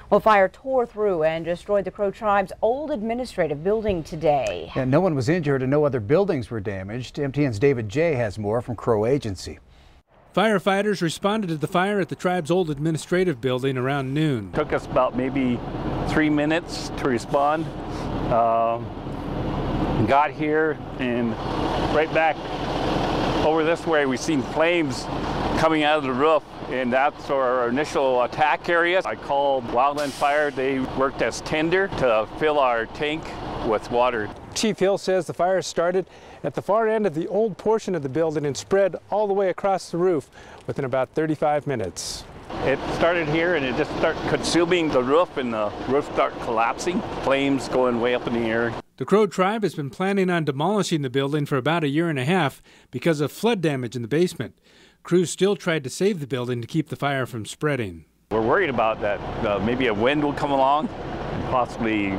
Well, fire tore through and destroyed the Crow tribe's old administrative building today. And no one was injured and no other buildings were damaged. MTN's David Jay has more from Crow Agency. Firefighters responded to the fire at the tribe's old administrative building around noon. Took us about maybe 3 minutes to respond. Got here and right back over this way we've seen flames coming out of the roof, and that's our initial attack area. I called Wildland Fire. They worked as tender to fill our tank with water. Chief Hill says the fire started at the far end of the old portion of the building and spread all the way across the roof within about 35 minutes. It started here and it just started consuming the roof, and the roof started collapsing, flames going way up in the air. The Crow tribe has been planning on demolishing the building for about a year and a half because of flood damage in the basement. Crews still tried to save the building to keep the fire from spreading. We're worried about that. Maybe a wind will come along and possibly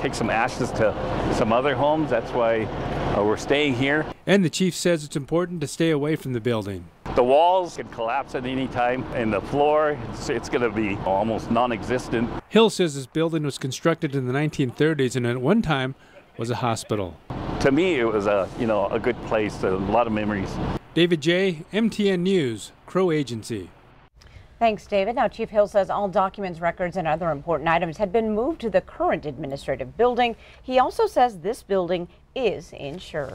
take some ashes to some other homes. That's why we're staying here. And the chief says it's important to stay away from the building. The walls can collapse at any time, and the floor, it's going to be almost non-existent. Hill says this building was constructed in the 1930s and at one time was a hospital. To me, it was a good place, a lot of memories. David Jay, MTN News, Crow Agency. Thanks, David. Now, Chief Hill says all documents, records, and other important items had been moved to the current administrative building. He also says this building is insured.